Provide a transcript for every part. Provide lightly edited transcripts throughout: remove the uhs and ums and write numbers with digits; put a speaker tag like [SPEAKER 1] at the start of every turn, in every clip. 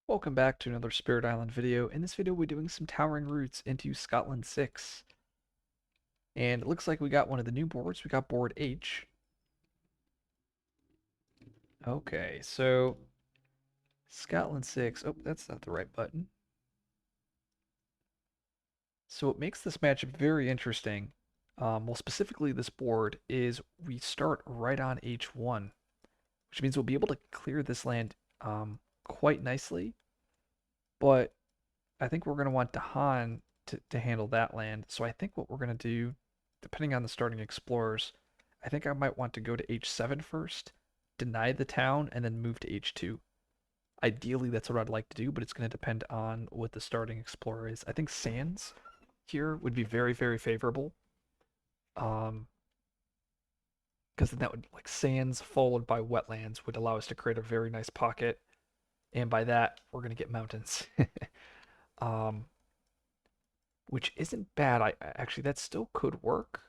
[SPEAKER 1] Welcome back to another Spirit Island video. In this video, we're doing some Towering Roots into Scotland 6. And it looks like we got one of the new boards. We got board H. Okay, so Scotland 6. Oh, that's not the right button. So what makes this matchup very interesting, well, specifically this board, is we start right on H1, which means we'll be able to clear this land quite nicely. But I think we're going to want Dahan to handle that land. So I think what we're going to do, depending on the starting explorers, I think I might want to go to H7 first, deny the town, and then move to H2. Ideally, that's what I'd like to do, but it's going to depend on what the starting explorer is. I think Sands here would be very, very favorable. Um, because then that would, like, Sands followed by wetlands would allow us to create a very nice pocket. And by that, we're going to get mountains. um, which isn't bad. Actually, that still could work.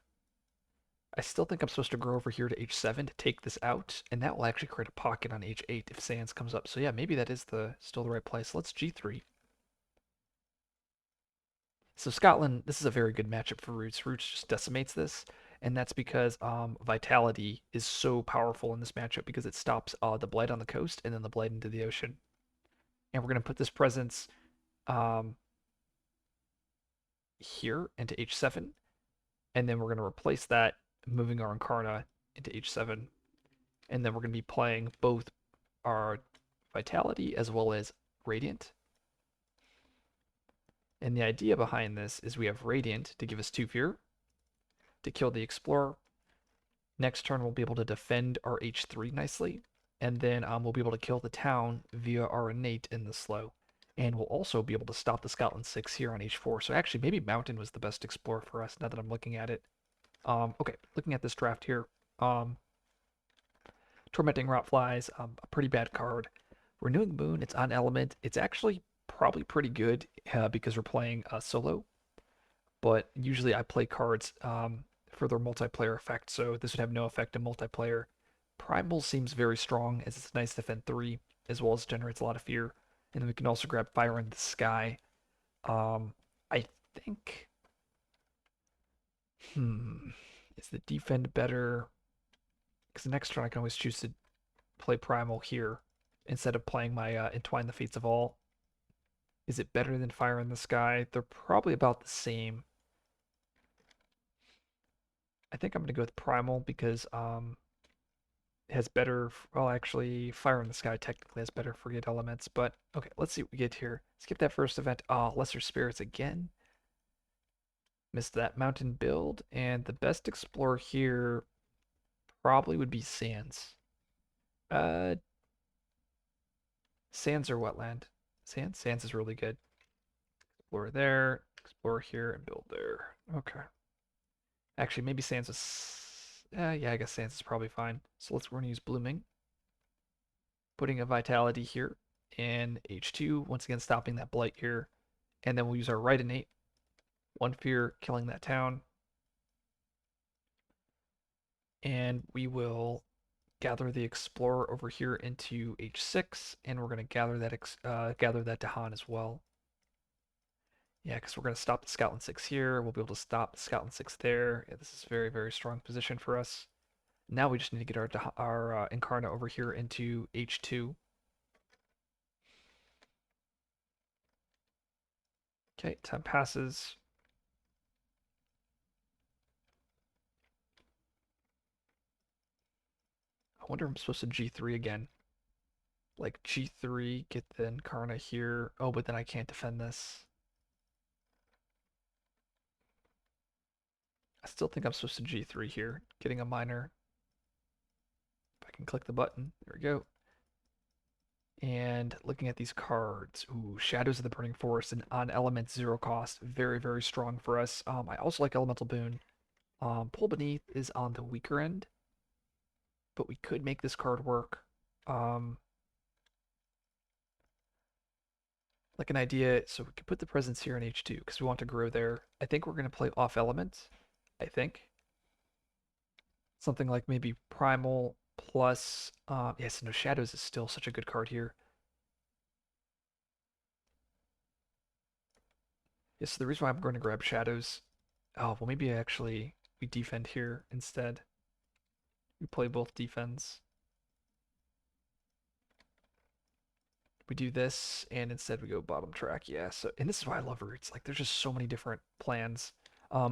[SPEAKER 1] I still think I'm supposed to grow over here to H7 to take this out, and that will actually create a pocket on H8 if Sands comes up. So yeah, maybe that is still the right place. Let's G3. So Scotland, this is a very good matchup for Roots. Roots just decimates this, and that's because Vitality is so powerful in this matchup because it stops the Blight on the coast and then the Blight into the ocean. And we're going to put this presence um, here into H7, and then we're going to replace that, moving our Incarna into H7, and then we're going to be playing both our Vitality as well as Radiant. And the idea behind this is we have Radiant to give us 2 fear, to kill the Explorer. Next turn, we'll be able to defend our H3 nicely, and then we'll be able to kill the town via our Innate in the slow. And we'll also be able to stop the Scotland 6 here on H4. So actually, maybe Mountain was the best Explorer for us now that I'm looking at it. Okay, looking at this draft here. Tormenting Rotflies, a pretty bad card. Renewing Moon, it's on Element. It's actually probably pretty good because we're playing solo, but usually I play cards for their multiplayer effect, so this would have no effect in multiplayer. Primal seems very strong as it's nice to defend 3, as well as generates a lot of fear. And then we can also grab Fire in the Sky. I think, hmm, is the defend better? Because the next turn I can always choose to play Primal here instead of playing my Entwine the Fates of All. Is it better than Fire in the Sky? They're probably about the same. I think I'm going to go with Primal because it has better. Well, actually, Fire in the Sky technically has better Forget elements. But okay, let's see what we get here. Skip that first event. Oh, Lesser Spirits again. Missed that mountain build. And the best Explorer here probably would be Sands. Uh, Sands or Wetland? Sands? Sands is really good. Explore there, explore here, and build there. Okay. Actually, maybe Sands is. Yeah, I guess Sands is probably fine. So we're gonna use Blooming, putting a Vitality here in H2. Once again, stopping that Blight here, and then we'll use our right innate. 1 fear, killing that town, and we will gather the Explorer over here into H6, and we're gonna gather that Dahan as well. Yeah, because we're going to stop the Scotland 6 here. We'll be able to stop the Scotland 6 there. Yeah, this is a very, very strong position for us. Now we just need to get our Incarna over here into H2. Okay, time passes. I wonder if I'm supposed to G3 again. Like G3, get the Incarna here. Oh, but then I can't defend this. I still think I'm supposed to G3 here, getting a minor. If I can click the button, there we go. And looking at these cards, ooh, Shadows of the Burning Forest and on element 0 cost, very, very strong for us. I also like Elemental Boon. Pull Beneath is on the weaker end, but we could make this card work. Um, like an idea, so we could put the presence here in H2 because we want to grow there. I think we're going to play off element. I think something like maybe Primal plus. Yes, no, Shadows is still such a good card here. Yes, so the reason why I'm going to grab shadows. Oh, well, maybe we defend here instead. We play both defense. We do this, and instead we go bottom track. Yeah, so, and this is why I love Roots. Like, there's just so many different plans.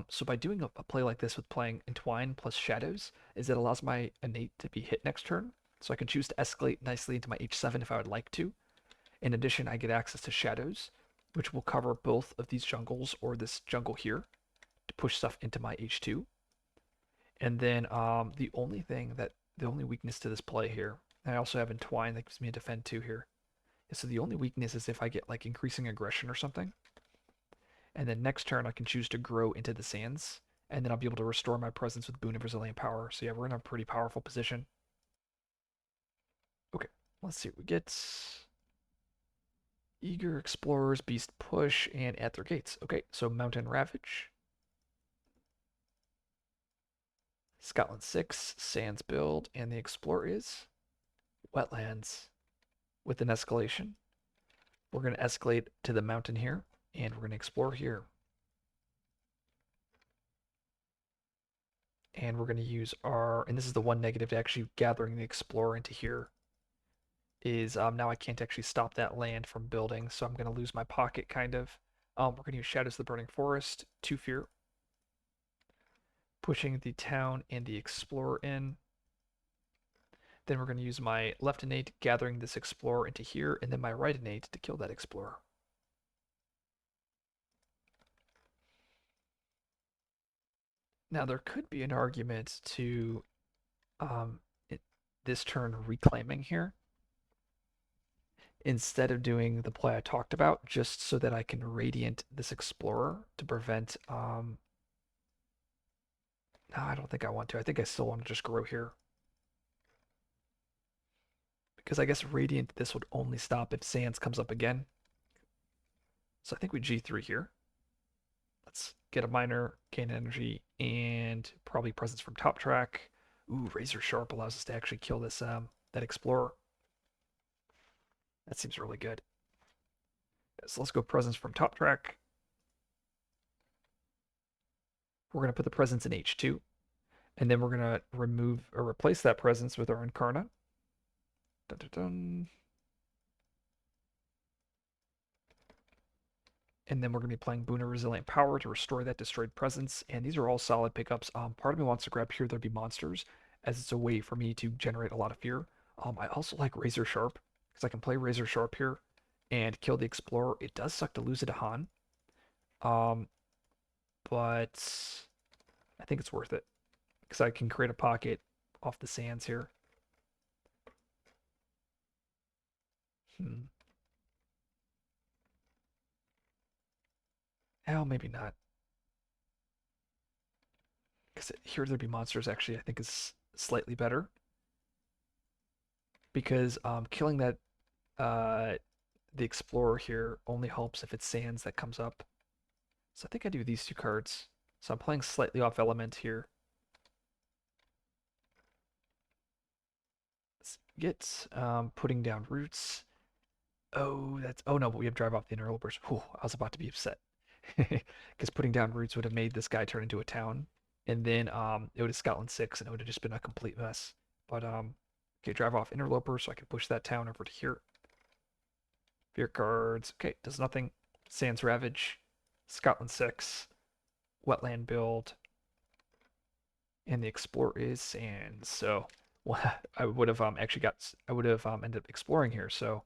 [SPEAKER 1] So by doing a play like this with playing Entwine plus Shadows, is it allows my innate to be hit next turn. So I can choose to escalate nicely into my H7 if I would like to. In addition, I get access to Shadows, which will cover both of these jungles or this jungle here to push stuff into my H2. And then the only weakness to this play here, and I also have Entwine that gives me a defend 2 here. So the only weakness is if I get like increasing aggression or something. And then next turn I can choose to grow into the sands. And then I'll be able to restore my presence with Boon of Resilient Power. So yeah, we're in a pretty powerful position. Okay, let's see what we get. Eager Explorers, Beast Push, and At Their Gates. Okay, so Mountain Ravage. Scotland 6, Sands build, and the Explorer is Wetlands with an escalation. We're going to escalate to the mountain here, and we're going to explore here. And we're going to use and this is the one negative to actually gathering the Explorer into here, is now I can't actually stop that land from building, so I'm going to lose my pocket, kind of. We're going to use Shadows of the Burning Forest, 2 fear, pushing the town and the Explorer in. Then we're going to use my left innate, gathering this Explorer into here, and then my right innate to kill that Explorer. Now there could be an argument to this turn reclaiming here instead of doing the play I talked about, just so that I can Radiant this Explorer to prevent. No, I don't think I want to. I think I still want to just grow here. Because I guess Radiant this would only stop if Sands comes up again. So I think we G3 here. Let's get a miner, gain energy, and probably presence from top track. Ooh, Razor Sharp allows us to actually kill this that Explorer. That seems really good. So let's go presence from top track. We're going to put the presence in H2. And then we're going to remove or replace that presence with our Incarna. Dun, dun, dun. And then we're going to be playing Boon of Resilient Power to restore that destroyed presence. And these are all solid pickups. Part of me wants to grab Here There Be Monsters, as it's a way for me to generate a lot of fear. I also like Razor Sharp, because I can play Razor Sharp here and kill the Explorer. It does suck to lose it to Han. But I think it's worth it, because I can create a pocket off the sands here. Oh, maybe not. Because Here There Be Monsters actually I think is slightly better. Because killing that the Explorer here only helps if it's Sands that comes up. So I think I do these 2 cards. So I'm playing slightly off element here. Let's get putting down roots. Oh, no, but we have drive off the interlopers. Whew, I was about to be upset. Because putting down roots would have made this guy turn into a town. And then it would have Scotland 6 and it would have just been a complete mess. But okay, drive off interloper so I can push that town over to here. Fear cards. Okay, does nothing. Sands Ravage, Scotland 6, Wetland build, and the Explorer is Sands. So well, I would have ended up exploring here. So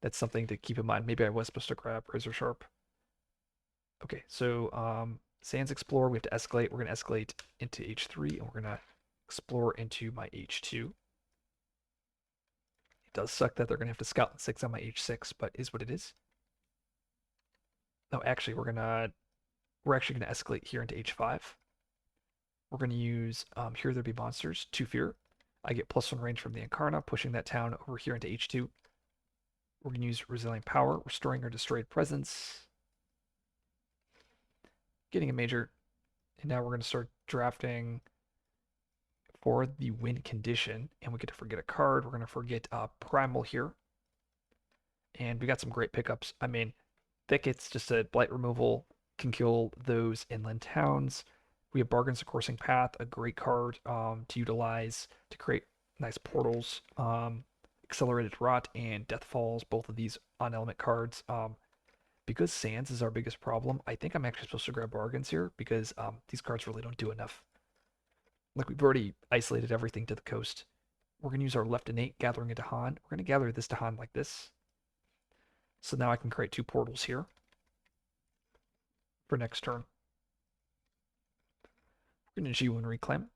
[SPEAKER 1] that's something to keep in mind. Maybe I was supposed to grab Razor Sharp. Okay, so Sands Explorer, we have to escalate. We're going to escalate into H3, and we're going to explore into my H2. It does suck that they're going to have to Scotland 6 on my H6, but is what it is. No, actually, we're actually going to escalate here into H5. We're going to use Here There Be Monsters, 2 fear. I get +1 range from the Incarna, pushing that town over here into H2. We're going to use Resilient Power, restoring our destroyed presence. Getting a major. And now we're going to start drafting for the win condition. And we get to forget a card. We're going to forget Primal here. And we got some great pickups. I mean, Thicket's just a blight removal. can kill those inland towns. We have Bargains of Coursing Path, a great card to utilize to create nice portals. Accelerated Rot and Death Falls, both of these on element cards. Because Sands is our biggest problem, I think I'm actually supposed to grab Bargains here because these cards really don't do enough. Like we've already isolated everything to the coast. We're going to use our left innate, gathering a Dahan. We're going to gather this Dahan like this. So now I can create 2 portals here for next turn. We're going to G1 Reclaim.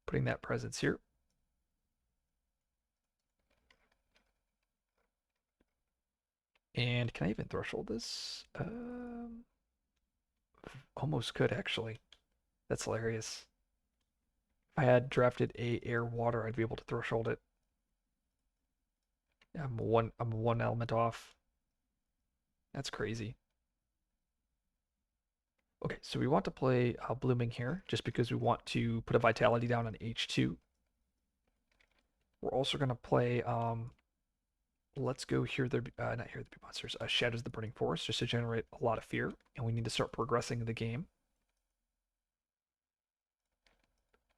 [SPEAKER 1] Putting that presence here. And can I even threshold this? Almost could, actually. That's hilarious. If I had drafted a air water, I'd be able to threshold it. Yeah, I'm one element off. That's crazy. Okay, so we want to play Blooming here, just because we want to put a Vitality down on H2. We're also going to play, let's go Here There Be, not Here There Be Monsters, Shadows of the Burning Forest, just to generate a lot of fear, and we need to start progressing the game.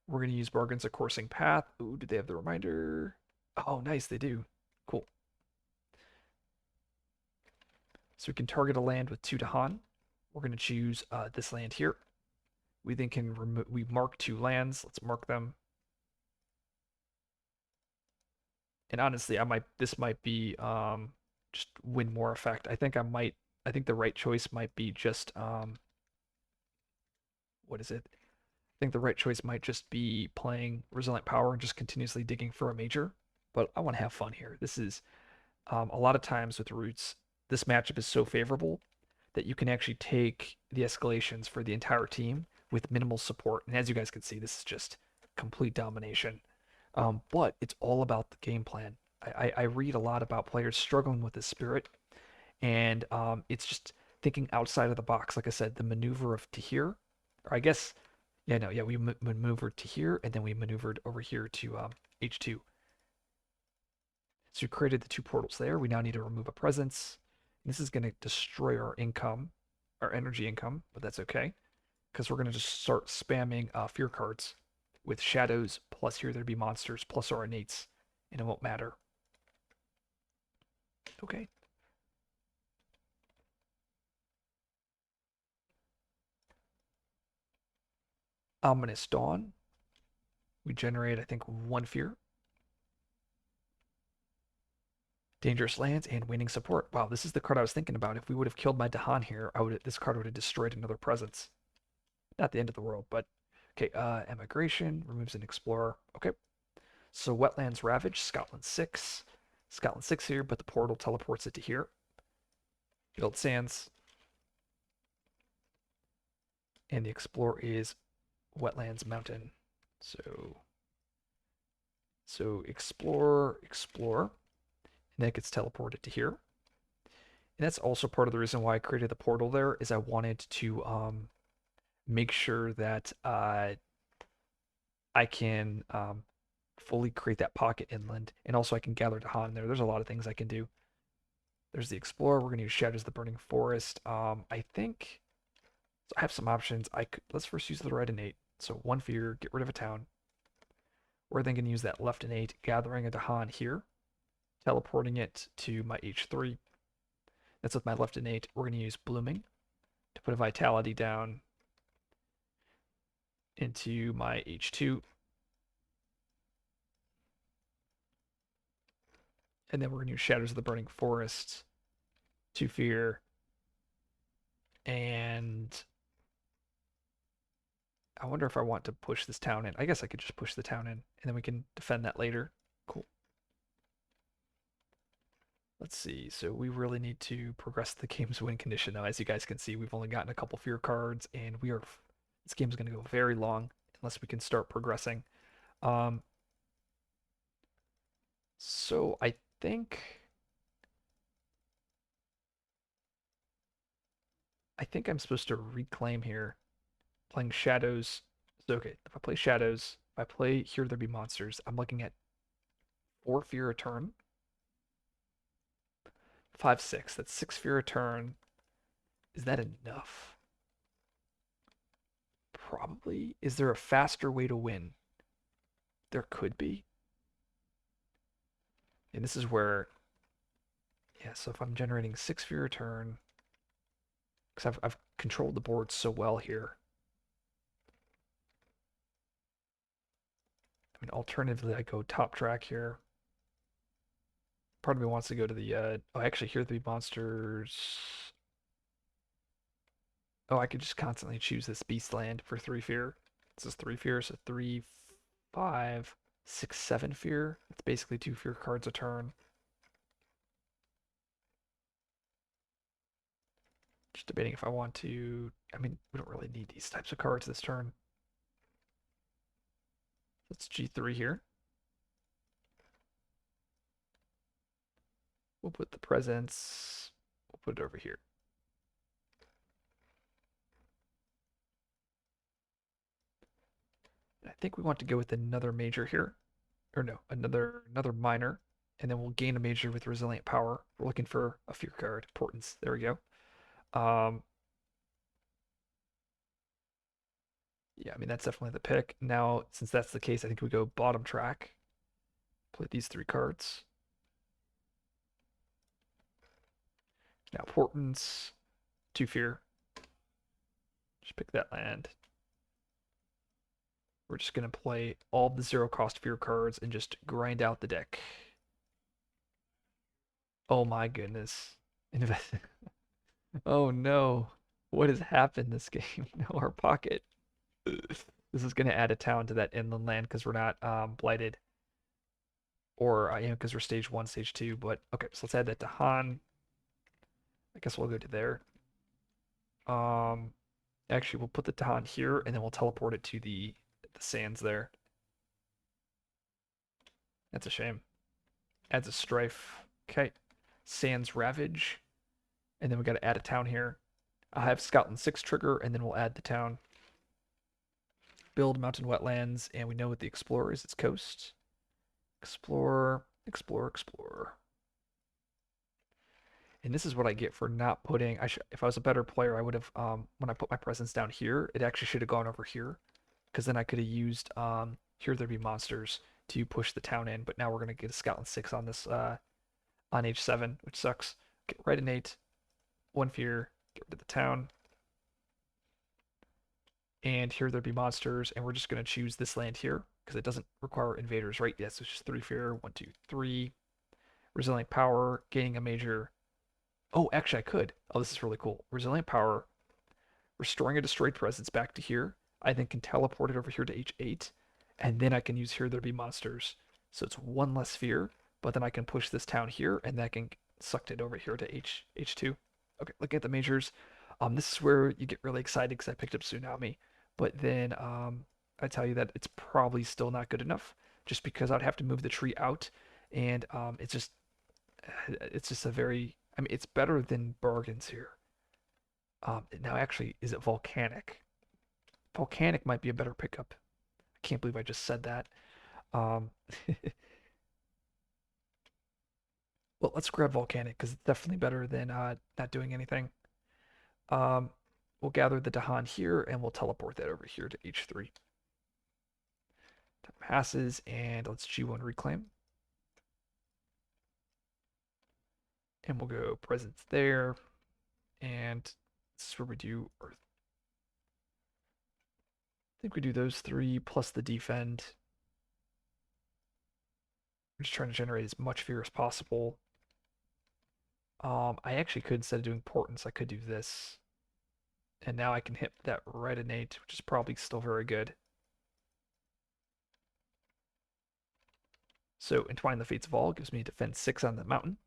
[SPEAKER 1] We're going to use Bargains of Coursing Path. Ooh, do they have the reminder? Oh, nice, they do. Cool. So we can target a land with 2 Dahan. We're going to choose this land here. We then can remove, we mark 2 lands. Let's mark them. And honestly, this might be just win more effect. I think the right choice might be just what is it? I think the right choice might just be playing Resilient Power and just continuously digging for a major. But I want to have fun here. This is a lot of times with Roots, this matchup is so favorable that you can actually take the escalations for the entire team with minimal support. And as you guys can see, this is just complete domination. But it's all about the game plan. I read a lot about players struggling with this spirit, and it's just thinking outside of the box. Like I said, the maneuver of Tahir, or I guess, yeah, no, yeah, we maneuvered to here, and then we maneuvered over here to H2. So we created the 2 portals there. We now need to remove a presence. This is going to destroy our income, our energy income, but that's okay, because we're going to just start spamming fear cards with shadows plus Here There Be Monsters plus our innates, and it won't matter. Okay. Ominous Dawn. We generate, I think, 1 fear. Dangerous Lands and Waning Support. Wow, this is the card I was thinking about. If we would have killed my Dahan here, this card would have destroyed another presence. Not the end of the world, but okay. Emigration removes an explorer. Okay. So Wetlands Ravage, Scotland 6. Scotland 6 here, but the portal teleports it to here. Build Sands. And the explorer is Wetlands Mountain. So explore, and that gets teleported to here. And that's also part of the reason why I created the portal there, is I wanted to make sure that I can fully create that pocket inland, and also I can gather Dahan there. There's a lot of things I can do. There's the Explorer. We're going to use Shadows of the Burning Forest. I think so I have some options. Let's first use the red innate. So 1 fear, get rid of a town. We're then going to use that left innate, gathering a Dahan here, teleporting it to my H3. That's with my left innate. We're going to use Blooming to put a Vitality down into my H2. And then we're going to use Shadows of the Burning Forest to fear. And I wonder if I want to push this town in. I guess I could just push the town in, and then we can defend that later. Cool. Let's see. So we really need to progress the game's win condition now. As you guys can see, we've only gotten a couple fear cards, and this game's going to go very long unless we can start progressing. Um, so I think I'm supposed to reclaim here, playing Shadows. So okay, if I play Shadows, if I play Here There Be Monsters, I'm looking at 4 fear a turn. 5, 6. That's 6 fear a turn. Is that enough? Probably. Is there a faster way to win? There could be. And this is where, yeah, so if I'm generating 6 for your turn, because I've controlled the board so well here. I mean, alternatively, I go top track here. Part of me wants to go to the, oh, actually, here are the monsters. Oh, I could just constantly choose this beast land for 3 fear. This is 3 fear, so 3, 5, 6, 7 fear. It's basically 2 fear cards a turn. Just debating if I want to. I mean, we don't really need these types of cards this turn. Let's G3 here. We'll put the presence. We'll put it over here. I think we want to go with another major here. Or no, another minor. And then we'll gain a major with resilient power. We're looking for a fear card. Portents. There we go. Yeah, I mean, that's definitely the pick. Now, since that's the case, I think we go bottom track. Play these 3 cards. Now, Portents, 2 fear. Just pick that land. We're just going to play all the 0 cost fear cards and just grind out the deck. Oh my goodness. Oh no. What has happened this game? No, our pocket. This is going to add a town to that inland land because we're not blighted. Or, because we're stage 1, stage 2. But, okay, so let's add that to Han. I guess we'll go to there. Actually, we'll put the Tahan here, and then we'll teleport it to the sands there. That's a shame. Adds a strife. Okay. Sands Ravage. And then we got to add a town here. I'll have Scotland 6 trigger, and then we'll add the town. Build mountain wetlands, and we know what the explorer is. It's coast. Explore, explore, explore. And this is what I get for not putting. If I was a better player, I would have. When I put my presence down here, it actually should have gone over here, because then I could have used here there be monsters to push the town in. But now we're gonna get a Scotland 6 on this on H7, which sucks. Okay, right in 8, 1 fear, get rid of the town. And here there be monsters, and we're just gonna choose this land here because it doesn't require invaders, right? Yes, it's just 3 fear, 1, 2, 3. Resilient power, gaining a major. Oh, actually, I could. Oh, this is really cool. Resilient power, restoring a destroyed presence back to here. I then can teleport it over here to H8, and then I can use here there be monsters. So it's 1 less fear, but then I can push this town here, and that can suck it over here to H2. Okay, look at the majors. This is where you get really excited because I picked up Tsunami, but then I tell you that it's probably still not good enough, just because I'd have to move the tree out, and it's just a very. I mean, it's better than bargains here. Now, actually, is it volcanic? Volcanic might be a better pickup. I can't believe I just said that. Um, well, let's grab volcanic because it's definitely better than not doing anything. Um, we'll gather the Dahan here and we'll teleport that over here to H3. Time passes and let's G1 reclaim. And we'll go presence there. And this is where we do Earth. I think we do those 3 plus the defend. We're just trying to generate as much fear as possible. I actually could, instead of doing portents, I could do this. And now I can hit that right innate, which is probably still very good. So Entwine the Fates of All gives me defense 6 on the mountain.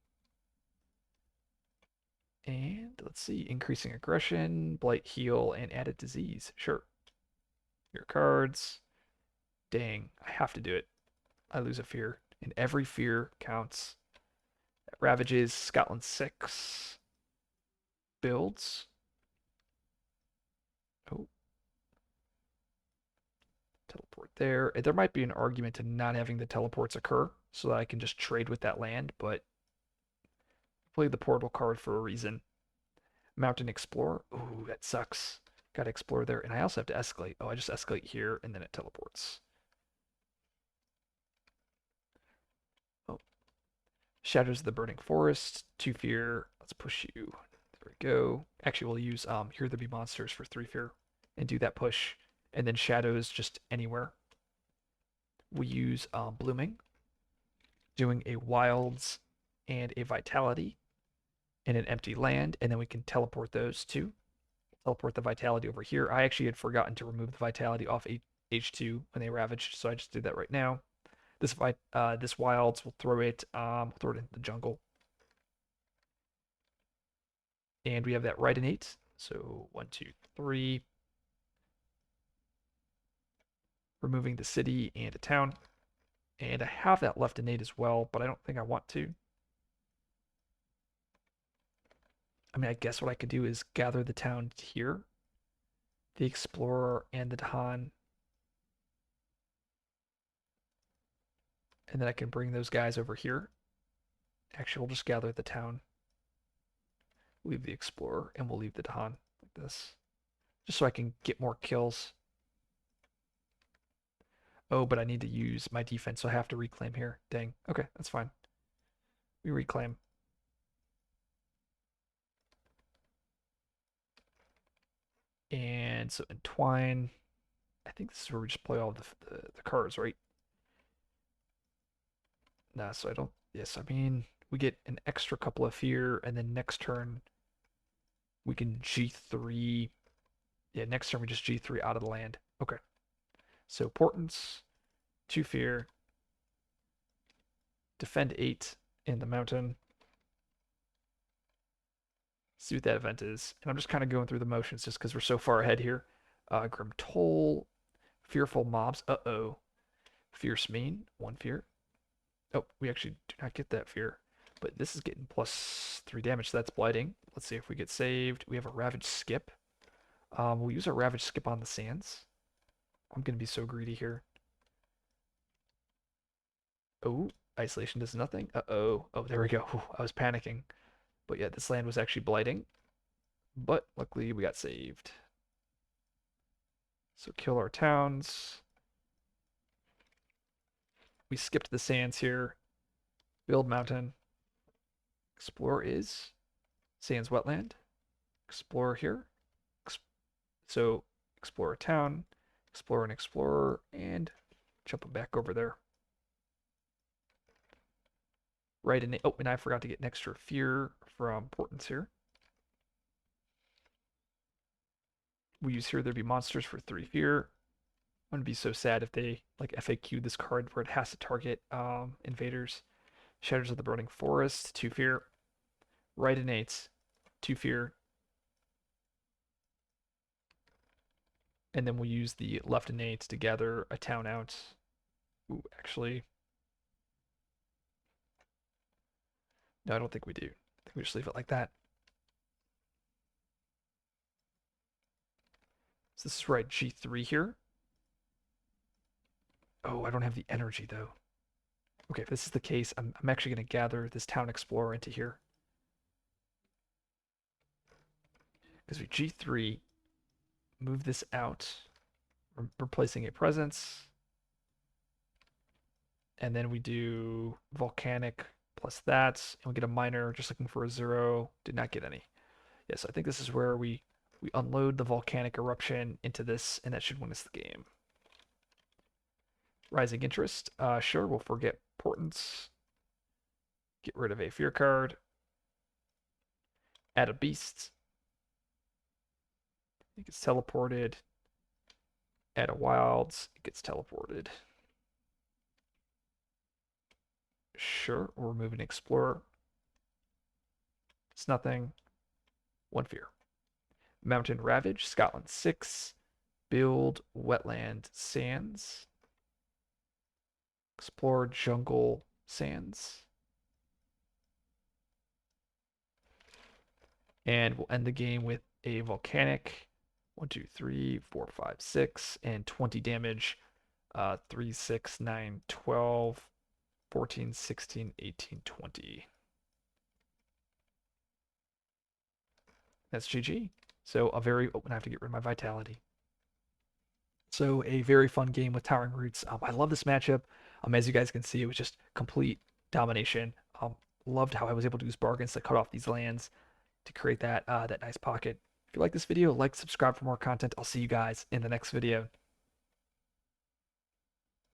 [SPEAKER 1] And let's see, increasing aggression, blight, heal, and added disease. Sure. Your cards. Dang, I have to do it. I lose a fear, and every fear counts. Ravages, Scotland 6. Builds. Oh. Teleport there. There might be an argument to not having the teleports occur so that I can just trade with that land, but play the portal card for a reason. Mountain Explorer. Ooh, that sucks. Gotta explore there. And I also have to escalate. Oh, I just escalate here and then it teleports. Oh. Shadows of the Burning Forest. 2 fear. Let's push you. There we go. Actually, we'll use Here There Be Monsters for 3 fear and do that push. And then Shadows just anywhere. We use Blooming, doing a Wilds and a Vitality in an empty land, and then we can teleport those too. Teleport the Vitality over here. I actually had forgotten to remove the Vitality off H2 when they ravaged, so I just did that right now. This Wilds, we'll throw it into the jungle. And we have that right innate. So 1, 2, 3. Removing the city and a town. And I have that left innate as well, but I don't think I want to. I mean, I guess what I could do is gather the town here, the Explorer and the Dahan, and then I can bring those guys over here. Actually, we'll just gather the town, leave the Explorer, and we'll leave the Dahan like this, just so I can get more kills. Oh, but I need to use my defense, so I have to reclaim here. Dang. Okay, that's fine. We reclaim. And so entwine. I think this is where we just play all the cards, right? Nah, so I don't. Yes, I mean, we get an extra couple of fear, and then next turn we can G3. Yeah, next turn we just G3 out of the land. Okay. So Portents, 2 fear, defend 8 in the mountain. See what that event is. And I'm just kind of going through the motions just because we're so far ahead here. Grim Toll, Fearful Mobs. Uh-oh. Fierce Mean, 1 fear. Oh, we actually do not get that fear. But this is getting +3 damage, so that's blighting. Let's see if we get saved. We have a Ravage Skip. We'll use our Ravage Skip on the sands. I'm going to be so greedy here. Oh, Isolation does nothing. Uh-oh. Oh, there we go. Whew, I was panicking. But yeah, this land was actually blighting. But luckily we got saved. So kill our towns. We skipped the sands here. Build mountain. Explore is sands wetland. Explore here. So explore a town. Explore an explorer. And jump them back over there. Right in. Oh, and I forgot to get an extra fear from Portents here. We use Here There Be Monsters for 3 fear. I'm gonna be so sad if they like FAQ this card where it has to target invaders. Shadows of the Burning Forest, 2 fear. Right innates, 2 fear. And then we'll use the left innates to gather a town out. Ooh, actually. No, I don't think we do. I think we just leave it like that. So this is right, G3 here. Oh, I don't have the energy though. Okay, if this is the case, I'm actually going to gather this town explorer into here. Because we G3, move this out, replacing a presence. And then we do volcanic plus that, and we get a minor, just looking for a 0. Did not get any. Yes, I think this is where we unload the volcanic eruption into this, and that should win us the game. Rising interest. Sure, we'll forget Portents. Get rid of a fear card. Add a beast. It gets teleported. Add a wilds. It gets teleported. Sure, we'll remove an explorer. It's nothing. 1 fear. Mountain Ravage, Scotland 6. Build Wetland Sands. Explore Jungle Sands. And we'll end the game with a volcanic. 1, 2, 3, 4, 5, 6, and 20 damage. 3, 6, 9, 12, 14, 16, 18, 20. That's GG. So a very, oh, I have to get rid of my vitality. So a very fun game with Towering Roots. I love this matchup. As you guys can see, it was just complete domination. Loved how I was able to use bargains to cut off these lands to create that nice pocket. If you like this video, like, subscribe for more content. I'll see you guys in the next video.